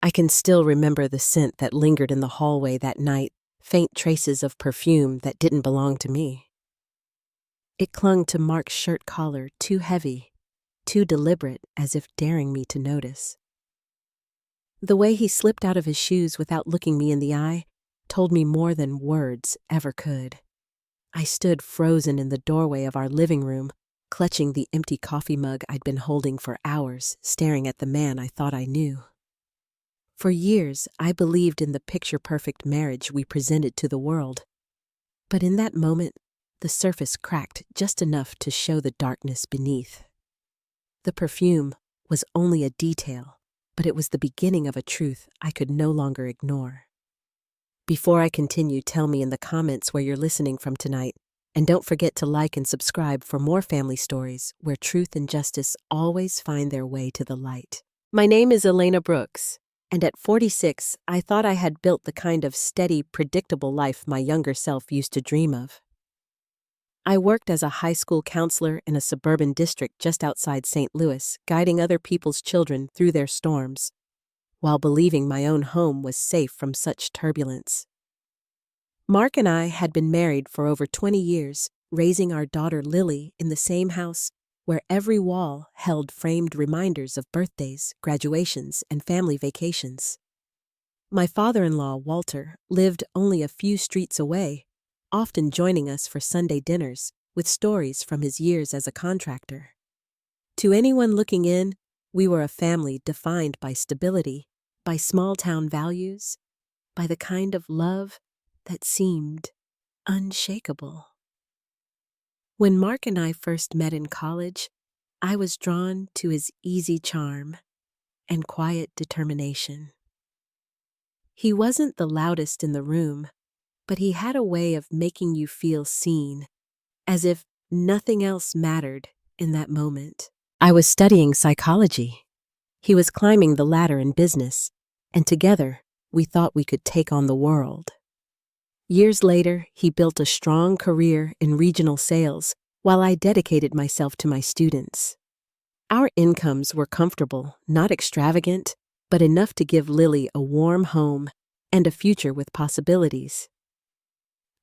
I can still remember the scent that lingered in the hallway that night, faint traces of perfume that didn't belong to me. It clung to Mark's shirt collar, too heavy, too deliberate, as if daring me to notice. The way he slipped out of his shoes without looking me in the eye told me more than words ever could. I stood frozen in the doorway of our living room, clutching the empty coffee mug I'd been holding for hours, staring at the man I thought I knew. For years, I believed in the picture-perfect marriage we presented to the world. But in that moment, the surface cracked just enough to show the darkness beneath. The perfume was only a detail, but it was the beginning of a truth I could no longer ignore. Before I continue, tell me in the comments where you're listening from tonight, and don't forget to like and subscribe for more family stories where truth and justice always find their way to the light. My name is Elena Brooks. And at 46, I thought I had built the kind of steady, predictable life my younger self used to dream of. I worked as a high school counselor in a suburban district just outside St. Louis, guiding other people's children through their storms, while believing my own home was safe from such turbulence. Mark and I had been married for over 20 years, raising our daughter Lily in the same house where every wall held framed reminders of birthdays, graduations, and family vacations. My father-in-law, Walter, lived only a few streets away, often joining us for Sunday dinners with stories from his years as a contractor. To anyone looking in, we were a family defined by stability, by small-town values, by the kind of love that seemed unshakable. When Mark and I first met in college, I was drawn to his easy charm and quiet determination. He wasn't the loudest in the room, but he had a way of making you feel seen, as if nothing else mattered in that moment. I was studying psychology. He was climbing the ladder in business, and together we thought we could take on the world. Years later, he built a strong career in regional sales while I dedicated myself to my students. Our incomes were comfortable, not extravagant, but enough to give Lily a warm home and a future with possibilities.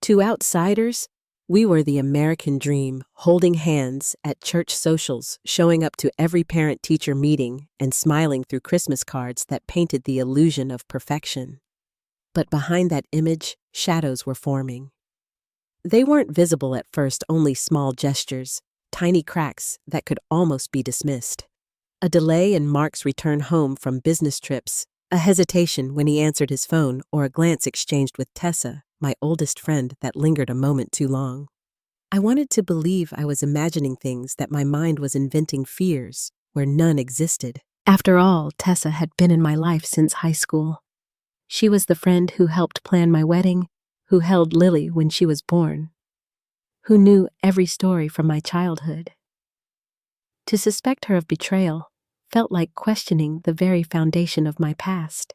To outsiders, we were the American dream, holding hands at church socials, showing up to every parent-teacher meeting, and smiling through Christmas cards that painted the illusion of perfection. But behind that image, shadows were forming. They weren't visible at first, only small gestures, tiny cracks that could almost be dismissed. A delay in Mark's return home from business trips, a hesitation when he answered his phone, or a glance exchanged with Tessa, my oldest friend, that lingered a moment too long. I wanted to believe I was imagining things, that my mind was inventing fears where none existed. After all, Tessa had been in my life since high school. She was the friend who helped plan my wedding, who held Lily when she was born, who knew every story from my childhood. To suspect her of betrayal felt like questioning the very foundation of my past.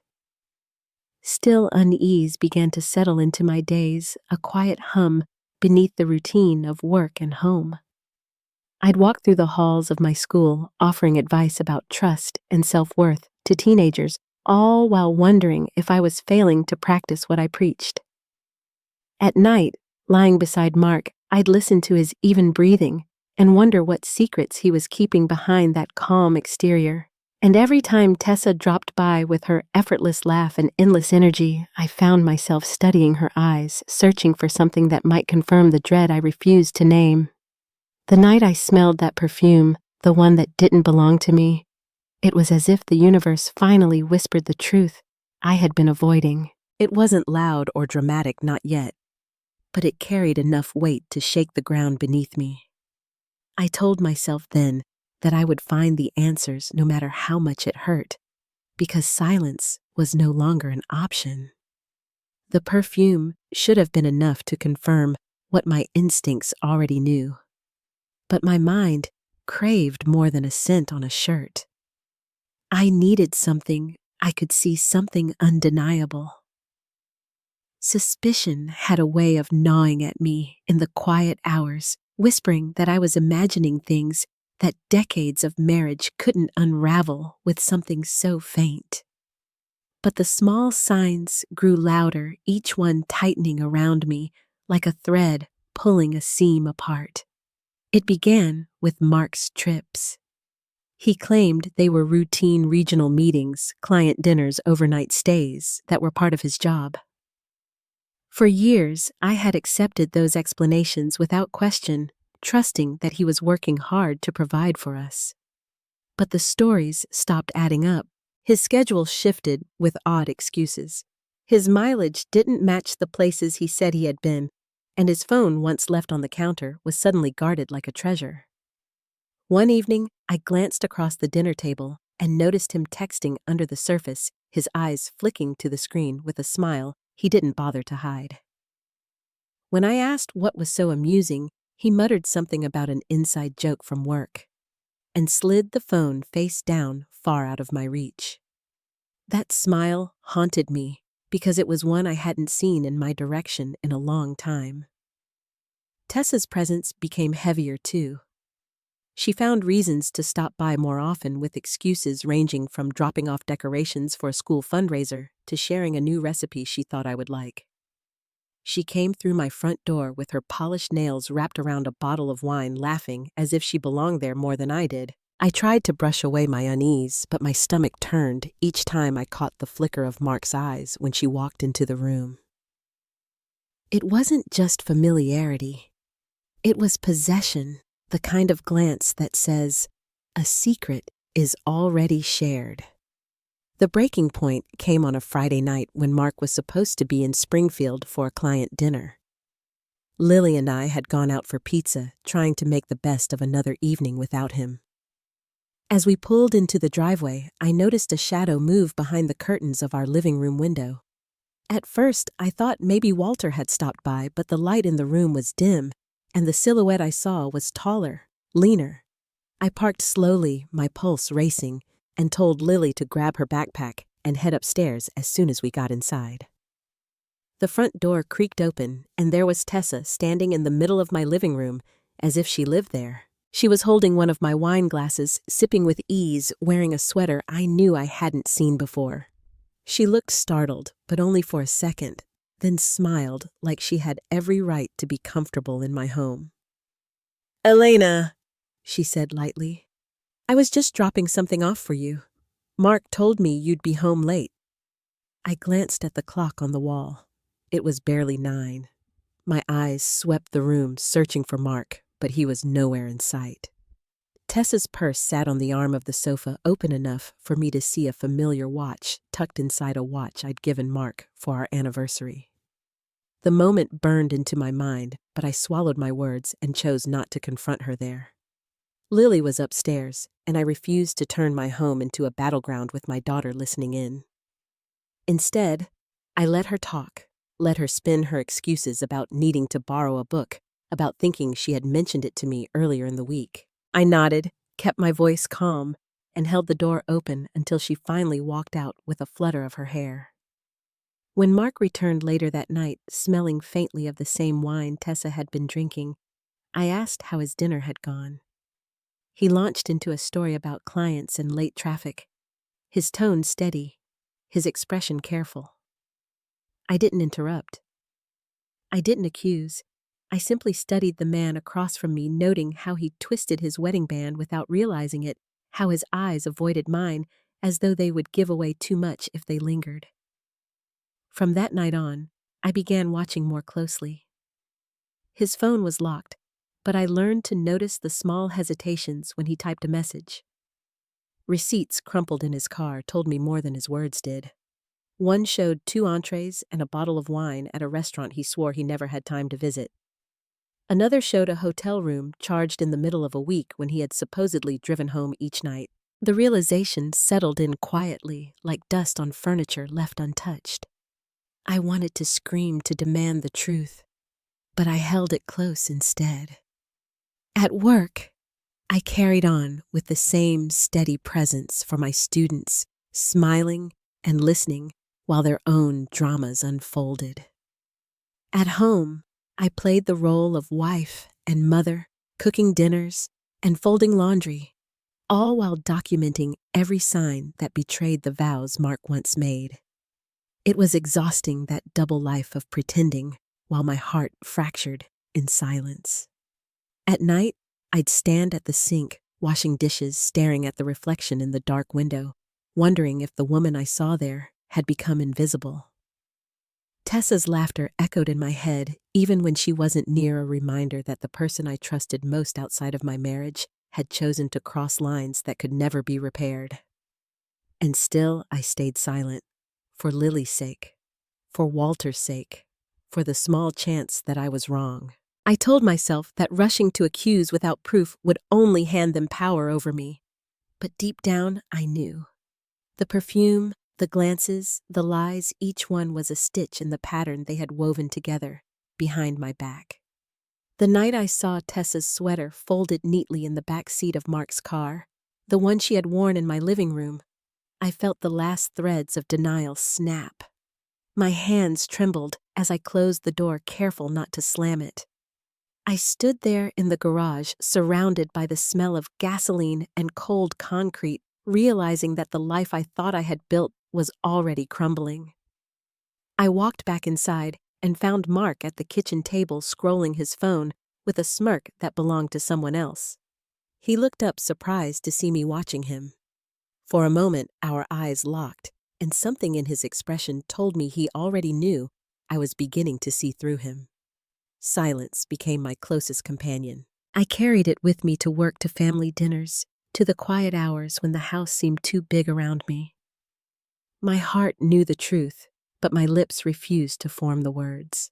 Still, unease began to settle into my days, a quiet hum beneath the routine of work and home. I'd walk through the halls of my school, offering advice about trust and self-worth to teenagers, all while wondering if I was failing to practice what I preached. At night, lying beside Mark, I'd listen to his even breathing and wonder what secrets he was keeping behind that calm exterior. And every time Tessa dropped by with her effortless laugh and endless energy, I found myself studying her eyes, searching for something that might confirm the dread I refused to name. The night I smelled that perfume, the one that didn't belong to me, it was as if the universe finally whispered the truth I had been avoiding. It wasn't loud or dramatic, not yet, but it carried enough weight to shake the ground beneath me. I told myself then that I would find the answers no matter how much it hurt, because silence was no longer an option. The perfume should have been enough to confirm what my instincts already knew. But my mind craved more than a scent on a shirt. I needed something I could see, something undeniable. Suspicion had a way of gnawing at me in the quiet hours, whispering that I was imagining things that decades of marriage couldn't unravel with something so faint. But the small signs grew louder, each one tightening around me like a thread pulling a seam apart. It began with Mark's trips. He claimed they were routine regional meetings, client dinners, overnight stays that were part of his job. For years, I had accepted those explanations without question, trusting that he was working hard to provide for us. But the stories stopped adding up. His schedule shifted with odd excuses. His mileage didn't match the places he said he had been, and his phone, once left on the counter, was suddenly guarded like a treasure. One evening, I glanced across the dinner table and noticed him texting under the surface, his eyes flicking to the screen with a smile he didn't bother to hide. When I asked what was so amusing, he muttered something about an inside joke from work and slid the phone face down far out of my reach. That smile haunted me because it was one I hadn't seen in my direction in a long time. Tessa's presence became heavier too. She found reasons to stop by more often, with excuses ranging from dropping off decorations for a school fundraiser to sharing a new recipe she thought I would like. She came through my front door with her polished nails wrapped around a bottle of wine, laughing as if she belonged there more than I did. I tried to brush away my unease, but my stomach turned each time I caught the flicker of Mark's eyes when she walked into the room. It wasn't just familiarity. It was possession. The kind of glance that says, a secret is already shared. The breaking point came on a Friday night when Mark was supposed to be in Springfield for a client dinner. Lily and I had gone out for pizza, trying to make the best of another evening without him. As we pulled into the driveway, I noticed a shadow move behind the curtains of our living room window. At first, I thought maybe Walter had stopped by, but the light in the room was dim, and the silhouette I saw was taller, leaner. I parked slowly, my pulse racing, and told Lily to grab her backpack and head upstairs as soon as we got inside. The front door creaked open, and there was Tessa standing in the middle of my living room, as if she lived there. She was holding one of my wine glasses, sipping with ease, wearing a sweater I knew I hadn't seen before. She looked startled, but only for a second, then smiled like she had every right to be comfortable in my home. "Elena," she said lightly, "I was just dropping something off for you. Mark told me you'd be home late." I glanced at the clock on the wall. It was barely 9. My eyes swept the room, searching for Mark, but he was nowhere in sight. Tessa's purse sat on the arm of the sofa, open enough for me to see a familiar watch tucked inside a watch I'd given Mark for our anniversary. The moment burned into my mind, but I swallowed my words and chose not to confront her there. Lily was upstairs, and I refused to turn my home into a battleground with my daughter listening in. Instead, I let her talk, let her spin her excuses about needing to borrow a book, about thinking she had mentioned it to me earlier in the week. I nodded, kept my voice calm, and held the door open until she finally walked out with a flutter of her hair. When Mark returned later that night, smelling faintly of the same wine Tessa had been drinking, I asked how his dinner had gone. He launched into a story about clients and late traffic, his tone steady, his expression careful. I didn't interrupt. I didn't accuse. I simply studied the man across from me, noting how he twisted his wedding band without realizing it, how his eyes avoided mine as though they would give away too much if they lingered. From that night on, I began watching more closely. His phone was locked, but I learned to notice the small hesitations when he typed a message. Receipts crumpled in his car told me more than his words did. One showed 2 entrees and a bottle of wine at a restaurant he swore he never had time to visit. Another showed a hotel room charged in the middle of a week when he had supposedly driven home each night. The realization settled in quietly, like dust on furniture left untouched. I wanted to scream to demand the truth, but I held it close instead. At work, I carried on with the same steady presence for my students, smiling and listening while their own dramas unfolded. At home, I played the role of wife and mother, cooking dinners and folding laundry, all while documenting every sign that betrayed the vows Mark once made. It was exhausting, that double life of pretending while my heart fractured in silence. At night, I'd stand at the sink, washing dishes, staring at the reflection in the dark window, wondering if the woman I saw there had become invisible. Tessa's laughter echoed in my head, even when she wasn't near, a reminder that the person I trusted most outside of my marriage had chosen to cross lines that could never be repaired. And still, I stayed silent, for Lily's sake, for Walter's sake, for the small chance that I was wrong. I told myself that rushing to accuse without proof would only hand them power over me. But deep down, I knew. The perfume, the glances, the lies, each one was a stitch in the pattern they had woven together, behind my back. The night I saw Tessa's sweater folded neatly in the back seat of Mark's car, the one she had worn in my living room, I felt the last threads of denial snap. My hands trembled as I closed the door, careful not to slam it. I stood there in the garage, surrounded by the smell of gasoline and cold concrete, realizing that the life I thought I had built was already crumbling. I walked back inside and found Mark at the kitchen table scrolling his phone with a smirk that belonged to someone else. He looked up, surprised to see me watching him. For a moment, our eyes locked, and something in his expression told me he already knew I was beginning to see through him. Silence became my closest companion. I carried it with me to work, to family dinners, to the quiet hours when the house seemed too big around me. My heart knew the truth, but my lips refused to form the words.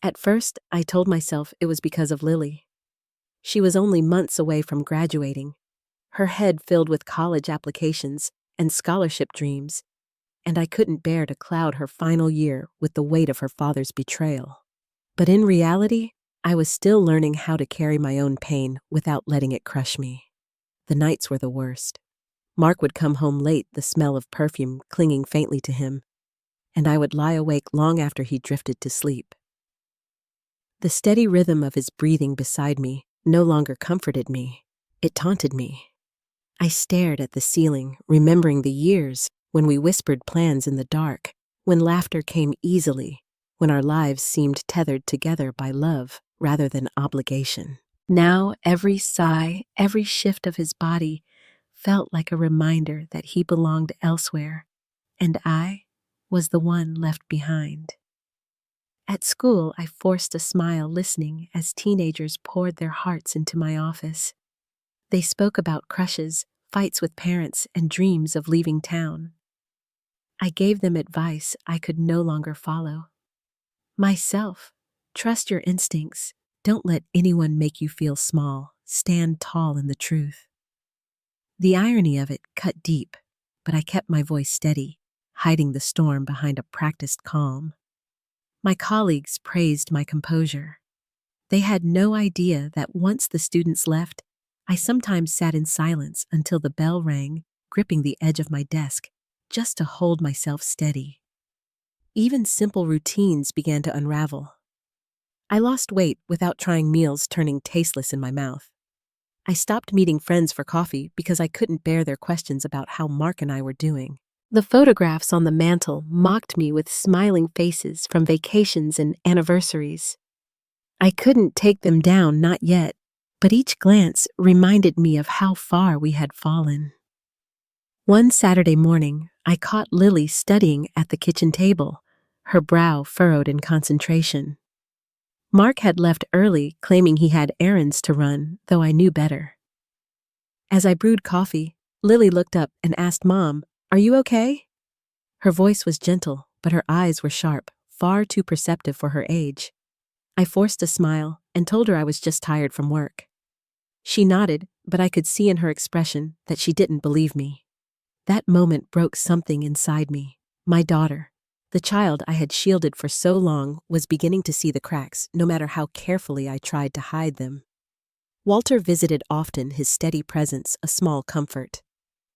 At first, I told myself it was because of Lily. She was only months away from graduating, her head filled with college applications and scholarship dreams, and I couldn't bear to cloud her final year with the weight of her father's betrayal. But in reality, I was still learning how to carry my own pain without letting it crush me. The nights were the worst. Mark would come home late, the smell of perfume clinging faintly to him, and I would lie awake long after he drifted to sleep. The steady rhythm of his breathing beside me no longer comforted me. It taunted me. I stared at the ceiling, remembering the years when we whispered plans in the dark, when laughter came easily, when our lives seemed tethered together by love rather than obligation. Now every sigh, every shift of his body felt like a reminder that he belonged elsewhere, and I was the one left behind. At school, I forced a smile, listening as teenagers poured their hearts into my office. They spoke about crushes, fights with parents, and dreams of leaving town. I gave them advice I could no longer follow. Myself, trust your instincts. Don't let anyone make you feel small. Stand tall in the truth. The irony of it cut deep, but I kept my voice steady, hiding the storm behind a practiced calm. My colleagues praised my composure. They had no idea that once the students left, I sometimes sat in silence until the bell rang, gripping the edge of my desk, just to hold myself steady. Even simple routines began to unravel. I lost weight without trying meals turning tasteless in my mouth. I stopped meeting friends for coffee because I couldn't bear their questions about how Mark and I were doing. The photographs on the mantel mocked me with smiling faces from vacations and anniversaries. I couldn't take them down, not yet, but each glance reminded me of how far we had fallen. One Saturday morning, I caught Lily studying at the kitchen table, her brow furrowed in concentration. Mark had left early, claiming he had errands to run, though I knew better. As I brewed coffee, Lily looked up and asked, "Mom, are you okay?" Her voice was gentle, but her eyes were sharp, far too perceptive for her age. I forced a smile and told her I was just tired from work. She nodded, but I could see in her expression that she didn't believe me. That moment broke something inside me. My daughter, the child I had shielded for so long, was beginning to see the cracks, no matter how carefully I tried to hide them. Walter visited often, his steady presence a small comfort.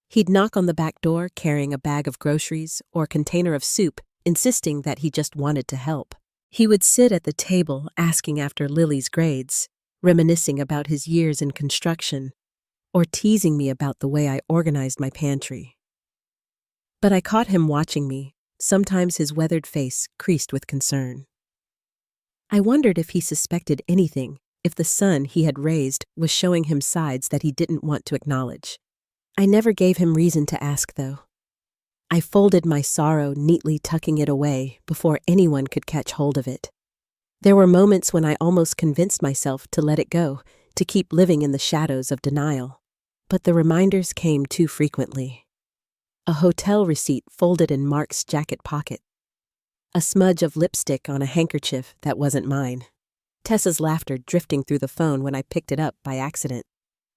He'd knock on the back door carrying a bag of groceries or a container of soup, insisting that he just wanted to help. He would sit at the table asking after Lily's grades, reminiscing about his years in construction, or teasing me about the way I organized my pantry. But I caught him watching me, sometimes his weathered face creased with concern. I wondered if he suspected anything, if the son he had raised was showing him sides that he didn't want to acknowledge. I never gave him reason to ask, though. I folded my sorrow, neatly tucking it away before anyone could catch hold of it. There were moments when I almost convinced myself to let it go, to keep living in the shadows of denial. But the reminders came too frequently. A hotel receipt folded in Mark's jacket pocket. A smudge of lipstick on a handkerchief that wasn't mine. Tessa's laughter drifting through the phone when I picked it up by accident.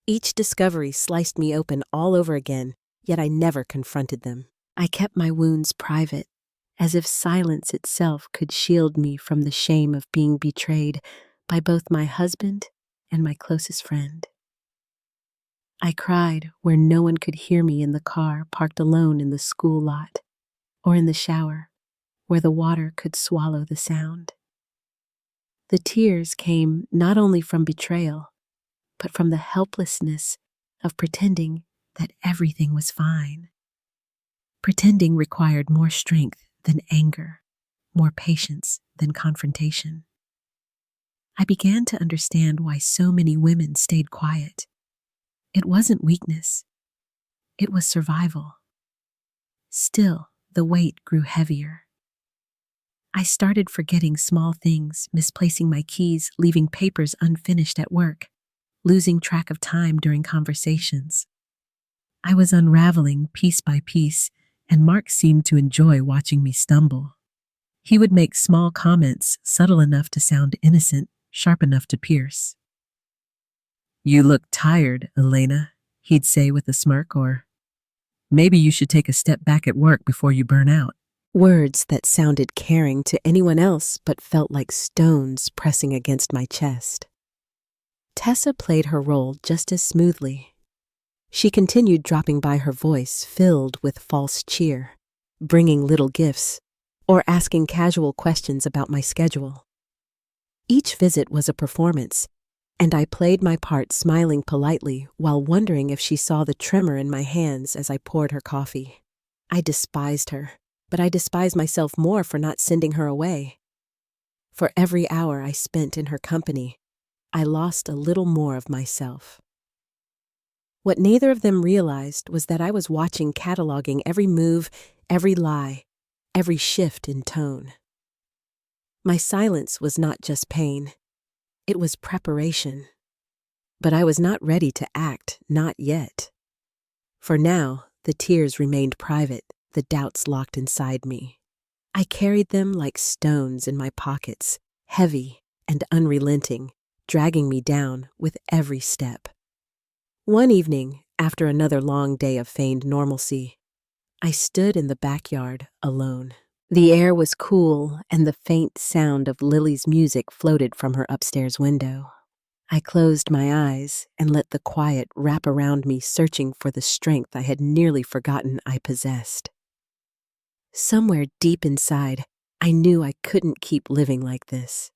Each discovery sliced me open all over again, yet I never confronted them. I kept my wounds private, as if silence itself could shield me from the shame of being betrayed by both my husband and my closest friend. I cried where no one could hear me, in the car parked alone in the school lot, or in the shower where the water could swallow the sound. The tears came not only from betrayal, but from the helplessness of pretending that everything was fine. Pretending required more strength than anger, more patience than confrontation. I began to understand why so many women stayed quiet. It wasn't weakness. It was survival. Still, the weight grew heavier. I started forgetting small things, misplacing my keys, leaving papers unfinished at work, losing track of time during conversations. I was unraveling piece by piece, and Mark seemed to enjoy watching me stumble. He would make small comments, subtle enough to sound innocent, sharp enough to pierce. "You look tired, Elena," he'd say with a smirk, or, "Maybe you should take a step back at work before you burn out." Words that sounded caring to anyone else but felt like stones pressing against my chest. Tessa played her role just as smoothly. She continued dropping by, her voice filled with false cheer, bringing little gifts, or asking casual questions about my schedule. Each visit was a performance, and I played my part, smiling politely while wondering if she saw the tremor in my hands as I poured her coffee. I despised her, but I despised myself more for not sending her away. For every hour I spent in her company, I lost a little more of myself. What neither of them realized was that I was watching, cataloging every move, every lie, every shift in tone. My silence was not just pain. It was preparation. But I was not ready to act, not yet. For now, the tears remained private, the doubts locked inside me. I carried them like stones in my pockets, heavy and unrelenting, dragging me down with every step. One evening, after another long day of feigned normalcy, I stood in the backyard alone. The air was cool, and the faint sound of Lily's music floated from her upstairs window. I closed my eyes and let the quiet wrap around me, searching for the strength I had nearly forgotten I possessed. Somewhere deep inside, I knew I couldn't keep living like this.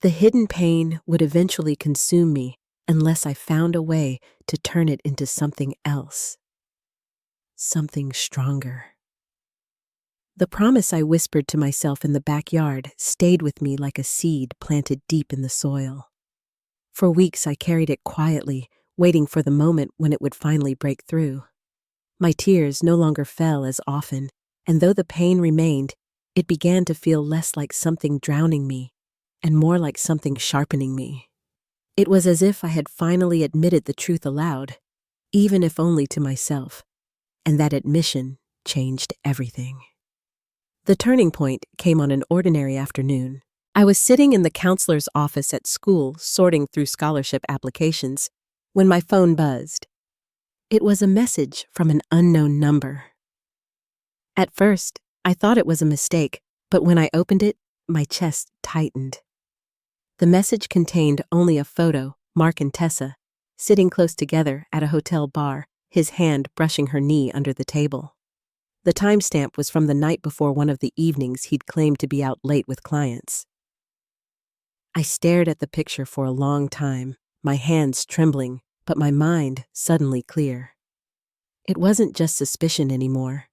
The hidden pain would eventually consume me unless I found a way to turn it into something else, something stronger. The promise I whispered to myself in the backyard stayed with me like a seed planted deep in the soil. For weeks I carried it quietly, waiting for the moment when it would finally break through. My tears no longer fell as often, and though the pain remained, it began to feel less like something drowning me and more like something sharpening me. It was as if I had finally admitted the truth aloud, even if only to myself, and that admission changed everything. The turning point came on an ordinary afternoon. I was sitting in the counselor's office at school, sorting through scholarship applications, when my phone buzzed. It was a message from an unknown number. At first, I thought it was a mistake, but when I opened it, my chest tightened. The message contained only a photo, Mark and Tessa, sitting close together at a hotel bar, his hand brushing her knee under the table. The timestamp was from the night before one of the evenings he'd claimed to be out late with clients. I stared at the picture for a long time, my hands trembling, but my mind suddenly clear. It wasn't just suspicion anymore.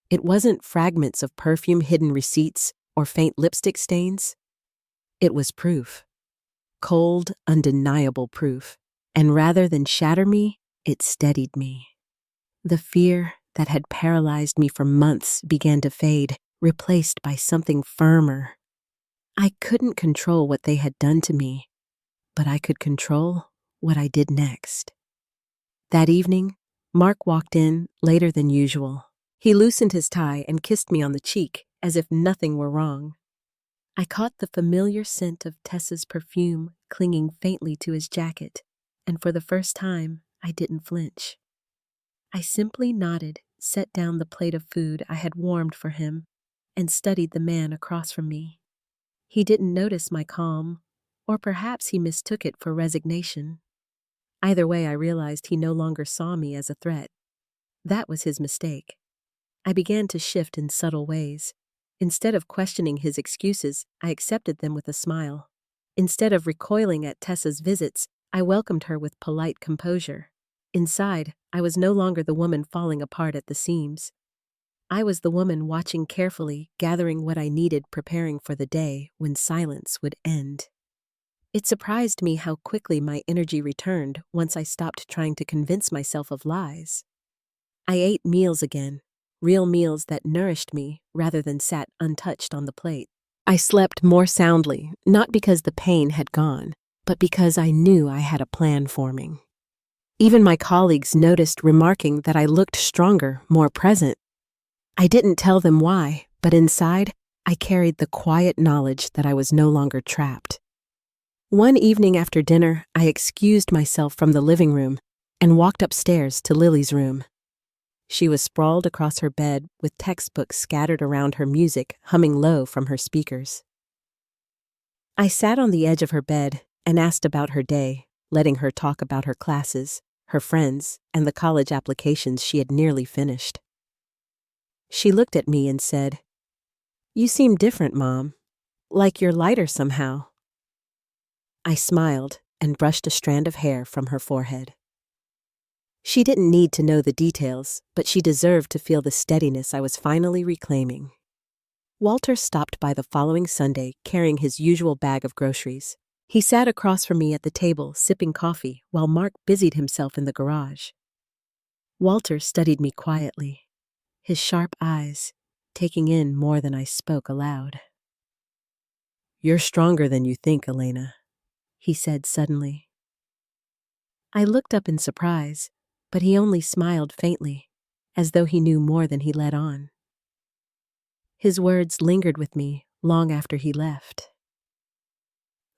It wasn't fragments of perfume hidden receipts or faint lipstick stains. It was proof. Cold, undeniable proof. And rather than shatter me, it steadied me. The fear that had paralyzed me for months began to fade, replaced by something firmer. I couldn't control what they had done to me, but I could control what I did next. That evening, Mark walked in later than usual. He loosened his tie and kissed me on the cheek, as if nothing were wrong. I caught the familiar scent of Tessa's perfume clinging faintly to his jacket, and for the first time, I didn't flinch. I simply nodded, set down the plate of food I had warmed for him, and studied the man across from me. He didn't notice my calm, or perhaps he mistook it for resignation. Either way, I realized he no longer saw me as a threat. That was his mistake. I began to shift in subtle ways. Instead of questioning his excuses, I accepted them with a smile. Instead of recoiling at Tessa's visits, I welcomed her with polite composure. Inside, I was no longer the woman falling apart at the seams. I was the woman watching carefully, gathering what I needed, preparing for the day when silence would end. It surprised me how quickly my energy returned once I stopped trying to convince myself of lies. I ate meals again, real meals that nourished me rather than sat untouched on the plate. I slept more soundly, not because the pain had gone, but because I knew I had a plan forming. Even my colleagues noticed, remarking that I looked stronger, more present. I didn't tell them why, but inside, I carried the quiet knowledge that I was no longer trapped. One evening after dinner, I excused myself from the living room and walked upstairs to Lily's room. She was sprawled across her bed with textbooks scattered around her, music humming low from her speakers. I sat on the edge of her bed and asked about her day, letting her talk about her classes, her friends, and the college applications she had nearly finished. She looked at me and said, "You seem different, Mom. Like you're lighter somehow." I smiled and brushed a strand of hair from her forehead. She didn't need to know the details, but she deserved to feel the steadiness I was finally reclaiming. Walter stopped by the following Sunday carrying his usual bag of groceries. He sat across from me at the table, sipping coffee, while Mark busied himself in the garage. Walter studied me quietly, his sharp eyes taking in more than I spoke aloud. "You're stronger than you think, Elena," he said suddenly. I looked up in surprise, but he only smiled faintly, as though he knew more than he let on. His words lingered with me long after he left.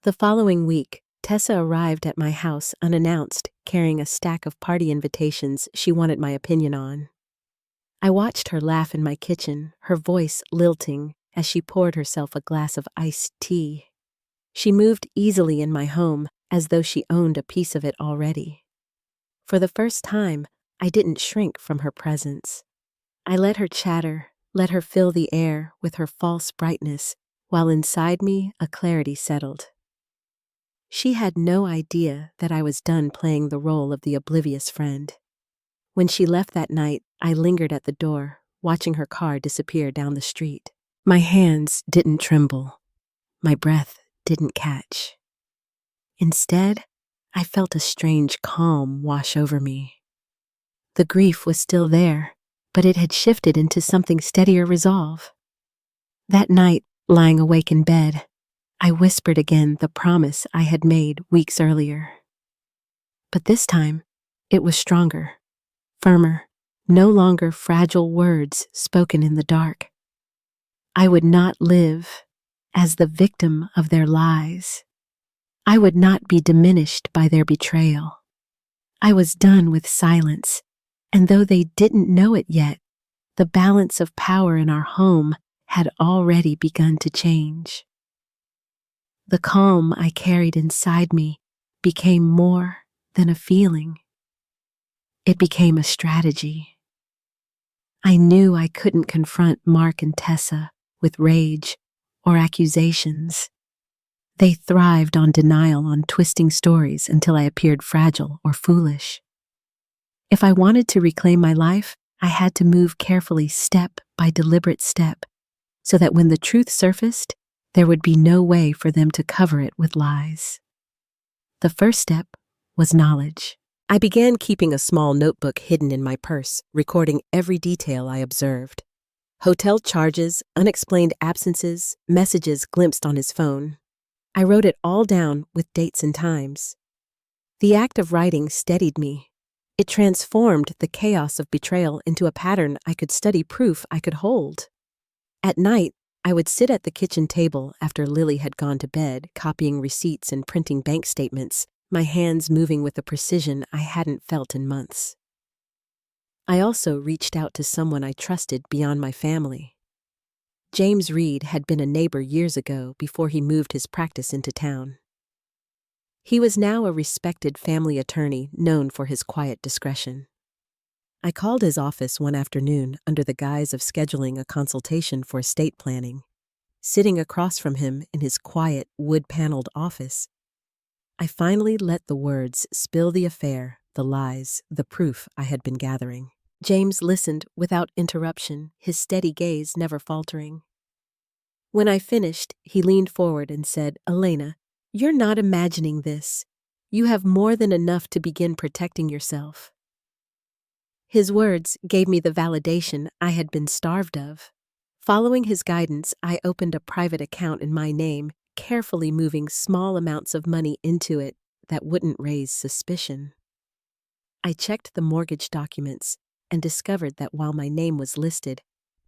The following week, Tessa arrived at my house unannounced, carrying a stack of party invitations she wanted my opinion on. I watched her laugh in my kitchen, her voice lilting as she poured herself a glass of iced tea. She moved easily in my home, as though she owned a piece of it already. For the first time, I didn't shrink from her presence. I let her chatter, let her fill the air with her false brightness, while inside me a clarity settled. She had no idea that I was done playing the role of the oblivious friend. When she left that night, I lingered at the door, watching her car disappear down the street. My hands didn't tremble. My breath didn't catch. Instead, I felt a strange calm wash over me. The grief was still there, but it had shifted into something steadier resolve. That night, lying awake in bed, I whispered again the promise I had made weeks earlier. But this time, it was stronger, firmer, no longer fragile words spoken in the dark. I would not live as the victim of their lies. I would not be diminished by their betrayal. I was done with silence, and though they didn't know it yet, the balance of power in our home had already begun to change. The calm I carried inside me became more than a feeling. It became a strategy. I knew I couldn't confront Mark and Tessa with rage or accusations. They thrived on denial, on twisting stories until I appeared fragile or foolish. If I wanted to reclaim my life, I had to move carefully, step by deliberate step, so that when the truth surfaced, there would be no way for them to cover it with lies. The first step was knowledge. I began keeping a small notebook hidden in my purse, recording every detail I observed. Hotel charges, unexplained absences, messages glimpsed on his phone. I wrote it all down with dates and times. The act of writing steadied me. It transformed the chaos of betrayal into a pattern I could study, proof I could hold. At night, I would sit at the kitchen table after Lily had gone to bed, copying receipts and printing bank statements, my hands moving with a precision I hadn't felt in months. I also reached out to someone I trusted beyond my family. James Reed had been a neighbor years ago before he moved his practice into town. He was now a respected family attorney known for his quiet discretion. I called his office one afternoon under the guise of scheduling a consultation for estate planning. Sitting across from him in his quiet, wood-paneled office, I finally let the words spill the affair, the lies, the proof I had been gathering. James listened without interruption, his steady gaze never faltering. When I finished, he leaned forward and said, "Elena, you're not imagining this. You have more than enough to begin protecting yourself." His words gave me the validation I had been starved of. Following his guidance, I opened a private account in my name, carefully moving small amounts of money into it that wouldn't raise suspicion. I checked the mortgage documents and discovered that while my name was listed,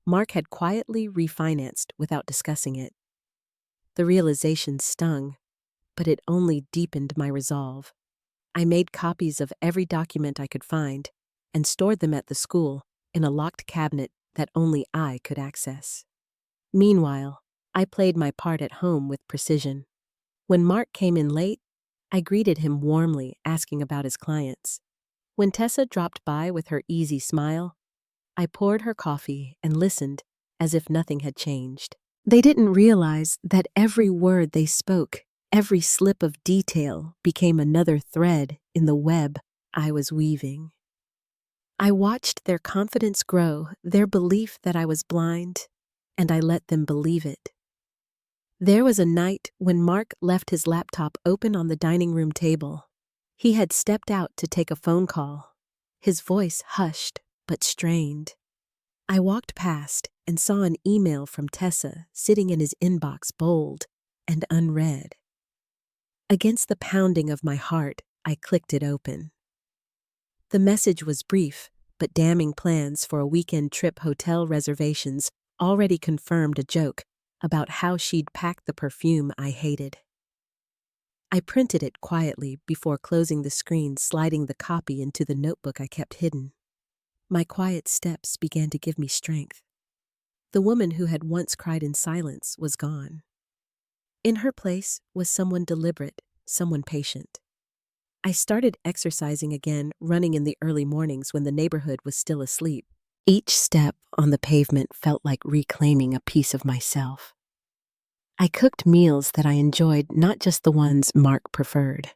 Mark had quietly refinanced without discussing it. The realization stung, but it only deepened my resolve. I made copies of every document I could find and stored them at the school in a locked cabinet that only I could access. Meanwhile, I played my part at home with precision. When Mark came in late, I greeted him warmly, asking about his clients. When Tessa dropped by with her easy smile, I poured her coffee and listened as if nothing had changed. They didn't realize that every word they spoke, every slip of detail became another thread in the web I was weaving. I watched their confidence grow, their belief that I was blind, and I let them believe it. There was a night when Mark left his laptop open on the dining room table. He had stepped out to take a phone call, his voice hushed but strained. I walked past and saw an email from Tessa sitting in his inbox, bold and unread. Against the pounding of my heart, I clicked it open. The message was brief, but damning plans for a weekend trip, hotel reservations, already confirmed, a joke about how she'd packed the perfume I hated. I printed it quietly before closing the screen, sliding the copy into the notebook I kept hidden. My quiet steps began to give me strength. The woman who had once cried in silence was gone. In her place was someone deliberate, someone patient. I started exercising again, running in the early mornings when the neighborhood was still asleep. Each step on the pavement felt like reclaiming a piece of myself. I cooked meals that I enjoyed, not just the ones Mark preferred.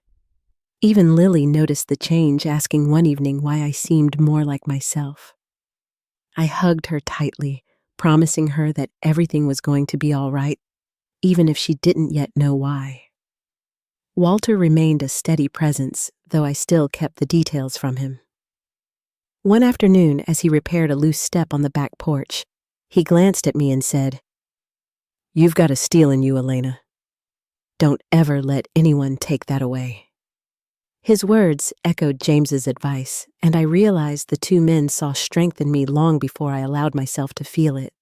Even Lily noticed the change, asking one evening why I seemed more like myself. I hugged her tightly, promising her that everything was going to be all right, even if she didn't yet know why. Walter remained a steady presence, though I still kept the details from him. One afternoon, as he repaired a loose step on the back porch, he glanced at me and said, "You've got a steel in you, Elena. Don't ever let anyone take that away." His words echoed James's advice, and I realized the two men saw strength in me long before I allowed myself to feel it.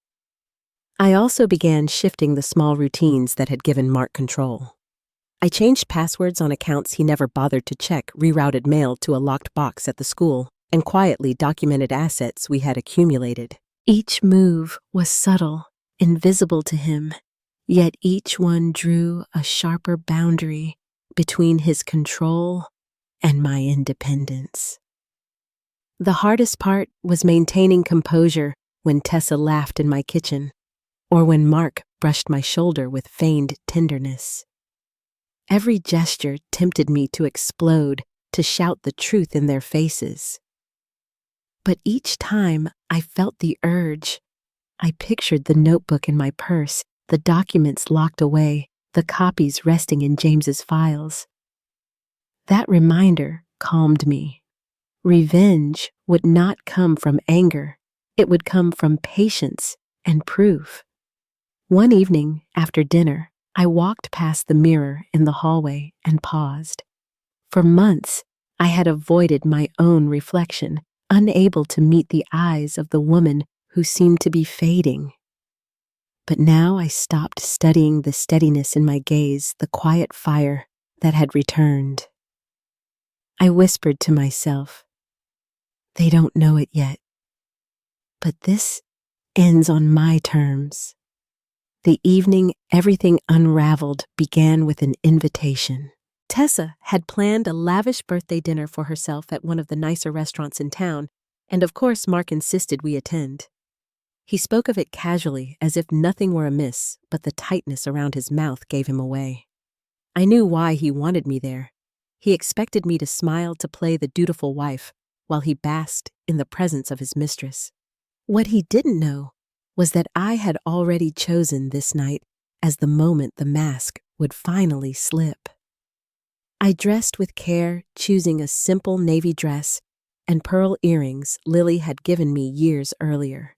I also began shifting the small routines that had given Mark control. I changed passwords on accounts he never bothered to check, rerouted mail to a locked box at the school, and quietly documented assets we had accumulated. Each move was subtle, invisible to him, yet each one drew a sharper boundary between his control and my independence. The hardest part was maintaining composure when Tessa laughed in my kitchen, or when Mark brushed my shoulder with feigned tenderness. Every gesture tempted me to explode, to shout the truth in their faces. But each time I felt the urge, I pictured the notebook in my purse, the documents locked away, the copies resting in James's files. That reminder calmed me. Revenge would not come from anger. It would come from patience and proof. One evening, after dinner, I walked past the mirror in the hallway and paused. For months, I had avoided my own reflection, unable to meet the eyes of the woman who seemed to be fading. But now I stopped studying the steadiness in my gaze, the quiet fire that had returned. I whispered to myself, "They don't know it yet. But this ends on my terms." The evening everything unraveled began with an invitation. Tessa had planned a lavish birthday dinner for herself at one of the nicer restaurants in town, and of course Mark insisted we attend. He spoke of it casually, as if nothing were amiss, but the tightness around his mouth gave him away. I knew why he wanted me there. He expected me to smile, to play the dutiful wife, while he basked in the presence of his mistress. What he didn't know was that I had already chosen this night as the moment the mask would finally slip. I dressed with care, choosing a simple navy dress and pearl earrings Lily had given me years earlier.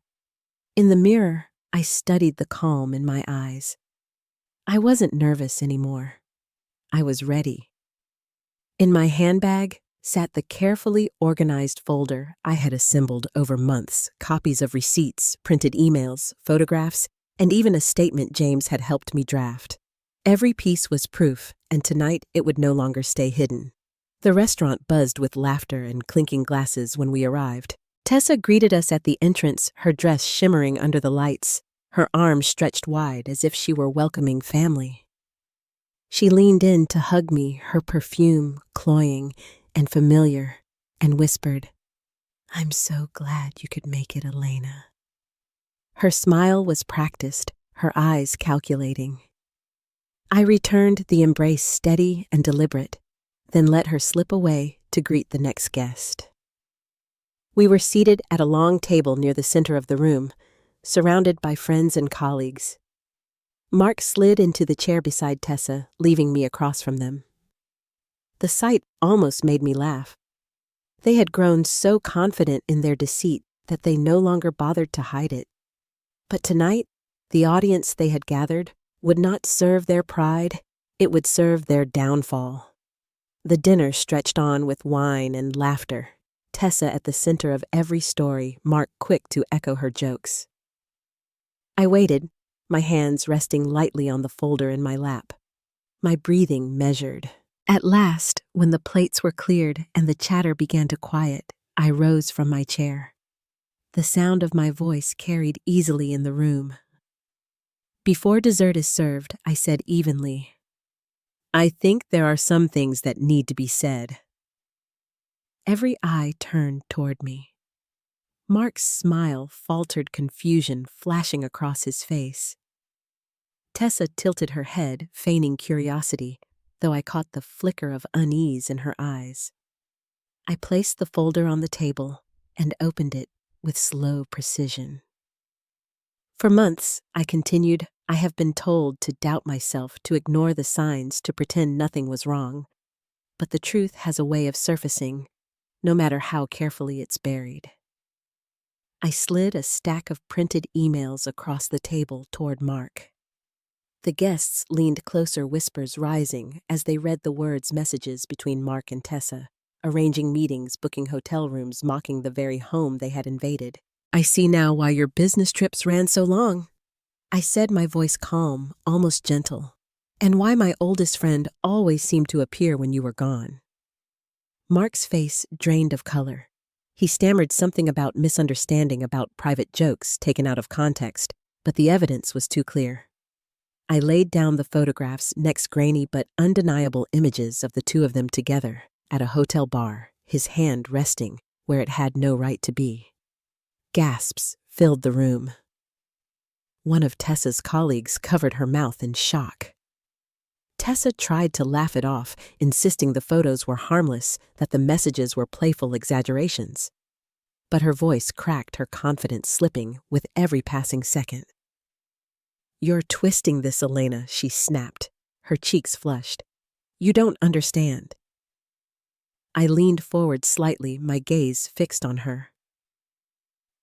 In the mirror, I studied the calm in my eyes. I wasn't nervous anymore. I was ready. In my handbag sat the carefully organized folder I had assembled over months, copies of receipts, printed emails, photographs, and even a statement James had helped me draft. Every piece was proof, and tonight it would no longer stay hidden. The restaurant buzzed with laughter and clinking glasses when we arrived. Tessa greeted us at the entrance, her dress shimmering under the lights, her arms stretched wide as if she were welcoming family. She leaned in to hug me, her perfume cloying and familiar, and whispered, "I'm so glad you could make it, Elena." Her smile was practiced, her eyes calculating. I returned the embrace steady and deliberate, then let her slip away to greet the next guest. We were seated at a long table near the center of the room, surrounded by friends and colleagues. Mark slid into the chair beside Tessa, leaving me across from them. The sight almost made me laugh. They had grown so confident in their deceit that they no longer bothered to hide it. But tonight, the audience they had gathered would not serve their pride, it would serve their downfall. The dinner stretched on with wine and laughter, Tessa at the center of every story, Mark quick to echo her jokes. I waited, my hands resting lightly on the folder in my lap, my breathing measured. At last, when the plates were cleared and the chatter began to quiet, I rose from my chair. The sound of my voice carried easily in the room. Before dessert is served, I said evenly, "I think there are some things that need to be said." Every eye turned toward me. Mark's smile faltered, confusion flashing across his face. Tessa tilted her head, feigning curiosity, though I caught the flicker of unease in her eyes. I placed the folder on the table and opened it with slow precision. For months, I continued, I have been told to doubt myself, to ignore the signs, to pretend nothing was wrong. But the truth has a way of surfacing, no matter how carefully it's buried. I slid a stack of printed emails across the table toward Mark. The guests leaned closer, whispers rising as they read the words messages between Mark and Tessa, arranging meetings, booking hotel rooms, mocking the very home they had invaded. "I see now why your business trips ran so long," I said, my voice calm, almost gentle, "and why my oldest friend always seemed to appear when you were gone." Mark's face drained of color. He stammered something about misunderstanding, about private jokes taken out of context, but the evidence was too clear. I laid down the photographs, next grainy but undeniable images of the two of them together at a hotel bar, his hand resting where it had no right to be. Gasps filled the room. One of Tessa's colleagues covered her mouth in shock. Tessa tried to laugh it off, insisting the photos were harmless, that the messages were playful exaggerations. but her voice cracked, her confidence slipping with every passing second. "You're twisting this, Elena," she snapped, her cheeks flushed. "You don't understand." I leaned forward slightly, my gaze fixed on her.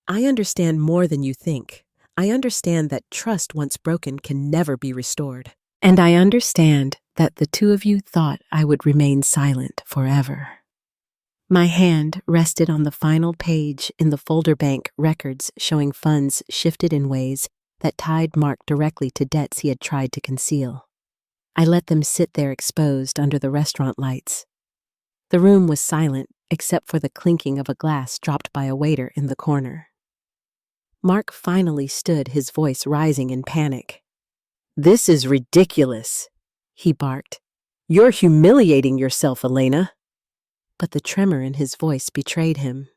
"I understand more than you think. I understand that trust once broken can never be restored. And I understand that the two of you thought I would remain silent forever." My hand rested on the final page in the folder bank records showing funds shifted in ways that tied Mark directly to debts he had tried to conceal. I let them sit there exposed under the restaurant lights. The room was silent except for the clinking of a glass dropped by a waiter in the corner. Mark finally stood, his voice rising in panic. "This is ridiculous," he barked. "You're humiliating yourself, Elena." But the tremor in his voice betrayed him.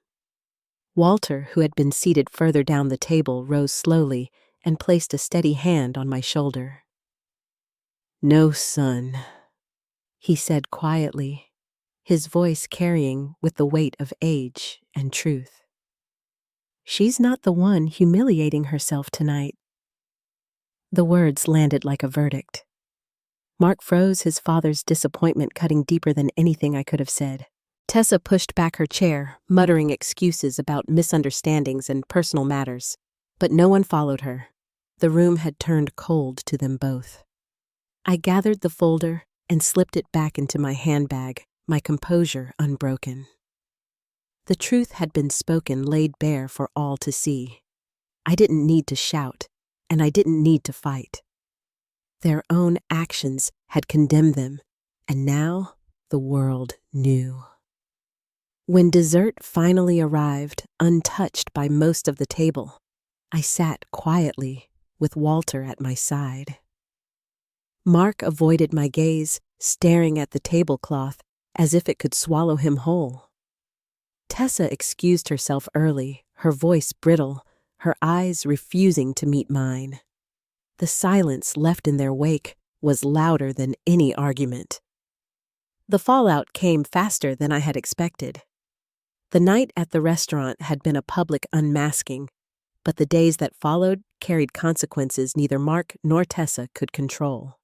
Walter, who had been seated further down the table, rose slowly and placed a steady hand on my shoulder. "No, son," he said quietly, his voice carrying with the weight of age and truth. "She's not the one humiliating herself tonight." The words landed like a verdict. Mark froze, his father's disappointment cutting deeper than anything I could have said. Tessa pushed back her chair, muttering excuses about misunderstandings and personal matters, but no one followed her. The room had turned cold to them both. I gathered the folder and slipped it back into my handbag, my composure unbroken. The truth had been spoken, laid bare for all to see. I didn't need to shout, and I didn't need to fight. Their own actions had condemned them, and now the world knew. When dessert finally arrived, untouched by most of the table, I sat quietly with Walter at my side. Mark avoided my gaze, staring at the tablecloth as if it could swallow him whole. Tessa excused herself early, her voice brittle, her eyes refusing to meet mine. The silence left in their wake was louder than any argument. The fallout came faster than I had expected. The night at the restaurant had been a public unmasking, but the days that followed carried consequences neither Mark nor Tessa could control.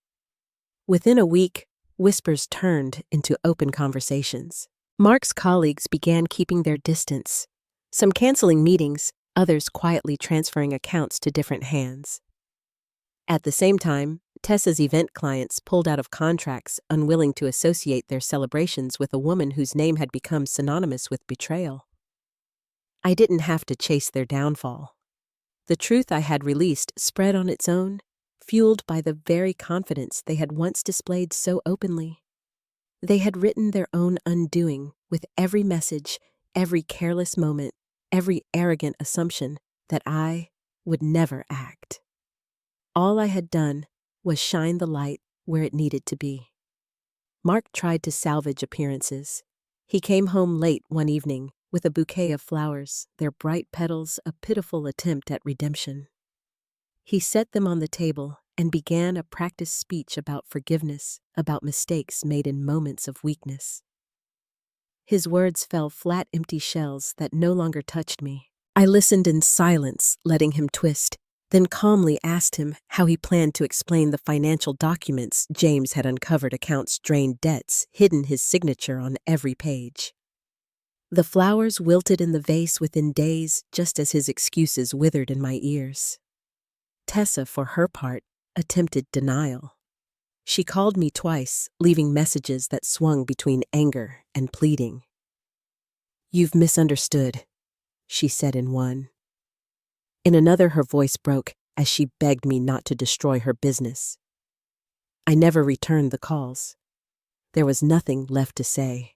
Within a week, whispers turned into open conversations. Mark's colleagues began keeping their distance, some canceling meetings, others quietly transferring accounts to different hands. At the same time, Tessa's event clients pulled out of contracts, unwilling to associate their celebrations with a woman whose name had become synonymous with betrayal. I didn't have to chase their downfall. The truth I had released spread on its own, fueled by the very confidence they had once displayed so openly. They had written their own undoing with every message, every careless moment, every arrogant assumption that I would never act. All I had done was shine the light where it needed to be. Mark tried to salvage appearances. He came home late one evening with a bouquet of flowers, their bright petals a pitiful attempt at redemption. He set them on the table and began a practiced speech about forgiveness, about mistakes made in moments of weakness. His words fell flat, empty shells that no longer touched me. I listened in silence, letting him twist, then calmly asked him how he planned to explain the financial documents James had uncovered, accounts drained, debts, hidden his signature on every page. The flowers wilted in the vase within days, just as his excuses withered in my ears. Tessa, for her part, attempted denial. She called me twice, leaving messages that swung between anger and pleading. "You've misunderstood," she said in one. In another, her voice broke as she begged me not to destroy her business. I never returned the calls. There was nothing left to say.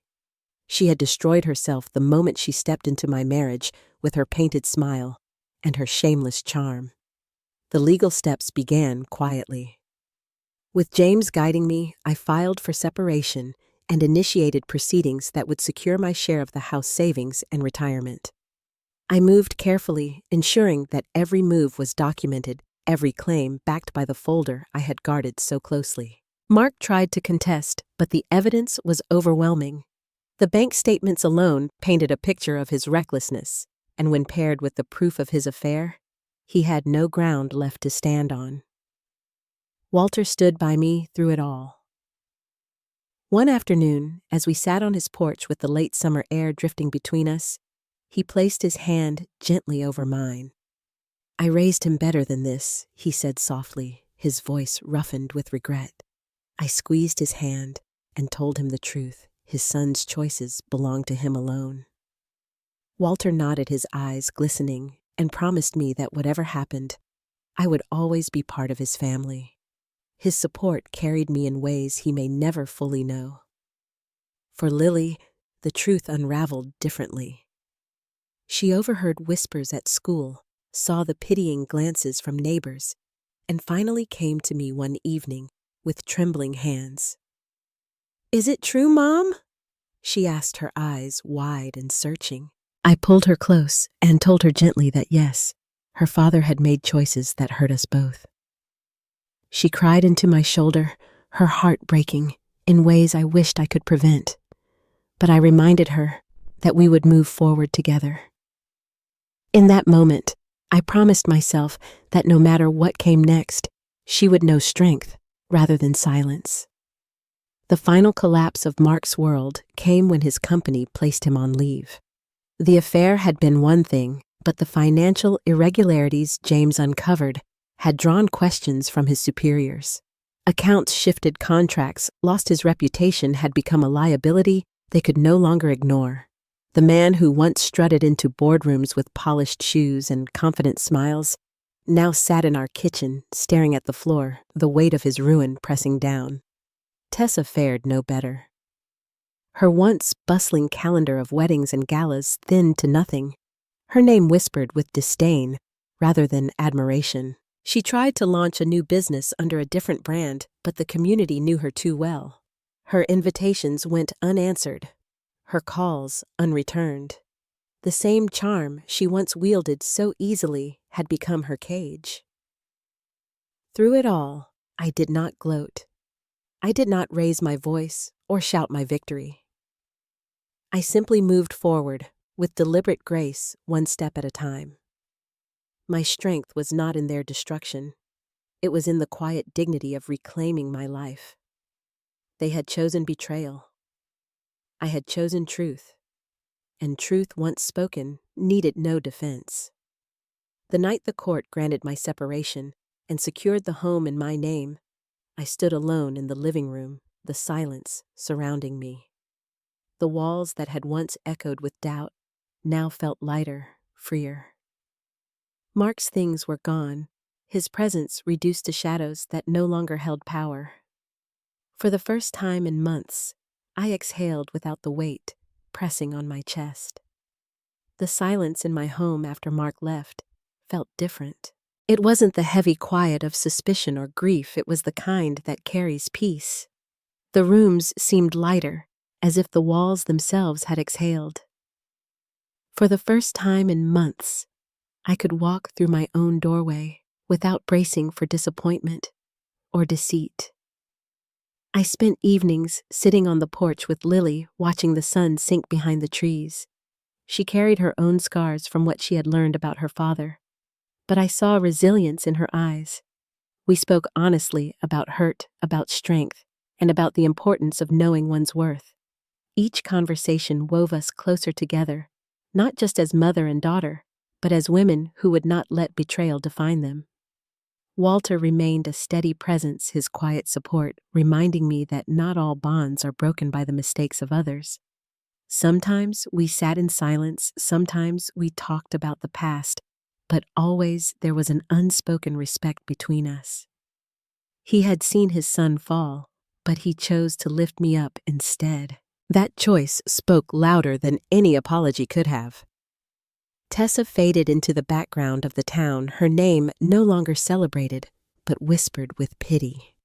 She had destroyed herself the moment she stepped into my marriage with her painted smile and her shameless charm. The legal steps began quietly. With James guiding me, I filed for separation and initiated proceedings that would secure my share of the house savings and retirement. I moved carefully, ensuring that every move was documented, every claim backed by the folder I had guarded so closely. Mark tried to contest, but the evidence was overwhelming. The bank statements alone painted a picture of his recklessness. and when paired with the proof of his affair, he had no ground left to stand on. Walter stood by me through it all. One afternoon, as we sat on his porch with the late summer air drifting between us, he placed his hand gently over mine. "I raised him better than this," he said softly, his voice roughened with regret. I squeezed his hand and told him the truth. His son's choices belonged to him alone. Walter nodded, his eyes glistening, and promised me that whatever happened, I would always be part of his family. His support carried me in ways he may never fully know. For Lily, the truth unraveled differently. She overheard whispers at school, saw the pitying glances from neighbors, and finally came to me one evening with trembling hands. "Is it true, Mom?" she asked, her eyes wide and searching. I pulled her close and told her gently that yes, her father had made choices that hurt us both. She cried into my shoulder, her heart breaking in ways I wished I could prevent. But I reminded her that we would move forward together. In that moment, I promised myself that no matter what came next, she would know strength rather than silence. The final collapse of Mark's world came when his company placed him on leave. The affair had been one thing, but the financial irregularities James uncovered had drawn questions from his superiors. Accounts shifted, contracts lost, his reputation had become a liability they could no longer ignore. The man who once strutted into boardrooms with polished shoes and confident smiles now sat in our kitchen, staring at the floor, the weight of his ruin pressing down. Tessa fared no better. Her once bustling calendar of weddings and galas thinned to nothing. Her name whispered with disdain rather than admiration. She tried to launch a new business under a different brand, but the community knew her too well. Her invitations went unanswered, her calls unreturned. The same charm she once wielded so easily had become her cage. Through it all, I did not gloat. I did not raise my voice or shout my victory. I simply moved forward with deliberate grace, one step at a time. My strength was not in their destruction. It was in the quiet dignity of reclaiming my life. They had chosen betrayal. I had chosen truth. And truth, once spoken, needed no defense. The night the court granted my separation and secured the home in my name, I stood alone in the living room, the silence surrounding me. The walls that had once echoed with doubt now felt lighter, freer. Mark's things were gone, his presence reduced to shadows that no longer held power. For the first time in months, I exhaled without the weight pressing on my chest. The silence in my home after Mark left felt different. It wasn't the heavy quiet of suspicion or grief, it was the kind that carries peace. The rooms seemed lighter, as if the walls themselves had exhaled. For the first time in months, I could walk through my own doorway without bracing for disappointment or deceit. I spent evenings sitting on the porch with Lily, watching the sun sink behind the trees. She carried her own scars from what she had learned about her father, but I saw resilience in her eyes. We spoke honestly about hurt, about strength, and about the importance of knowing one's worth. Each conversation wove us closer together, not just as mother and daughter, but as women who would not let betrayal define them. Walter remained a steady presence, his quiet support reminding me that not all bonds are broken by the mistakes of others. Sometimes we sat in silence, sometimes we talked about the past, but always there was an unspoken respect between us. He had seen his son fall, but he chose to lift me up instead. That choice spoke louder than any apology could have. Tessa faded into the background of the town, her name no longer celebrated, but whispered with pity.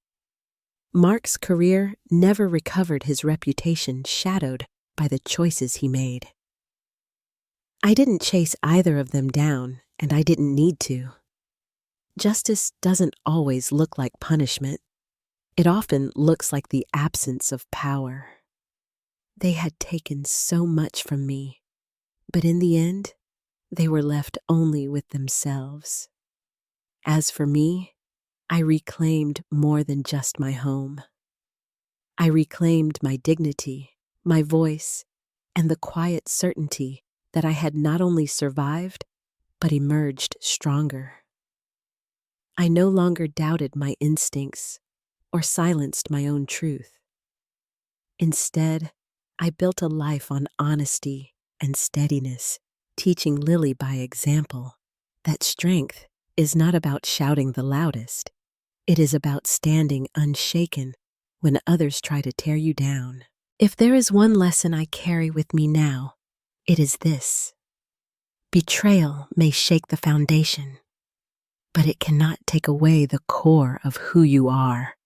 Mark's career never recovered, his reputation shadowed by the choices he made. I didn't chase either of them down, and I didn't need to. Justice doesn't always look like punishment. It often looks like the absence of power. They had taken so much from me, but in the end, they were left only with themselves. As for me, I reclaimed more than just my home. I reclaimed my dignity, my voice, and the quiet certainty that I had not only survived, but emerged stronger. I no longer doubted my instincts or silenced my own truth. Instead, I built a life on honesty and steadiness, teaching Lily by example that strength is not about shouting the loudest. It is about standing unshaken when others try to tear you down. If there is one lesson I carry with me now, it is this. Betrayal may shake the foundation, but it cannot take away the core of who you are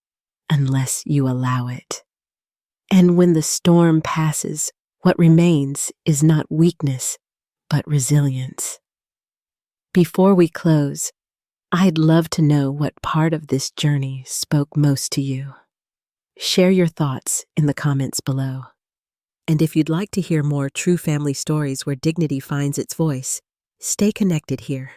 unless you allow it. And when the storm passes, what remains is not weakness, but resilience. Before we close, I'd love to know what part of this journey spoke most to you. Share your thoughts in the comments below. And if you'd like to hear more true family stories where dignity finds its voice, stay connected here.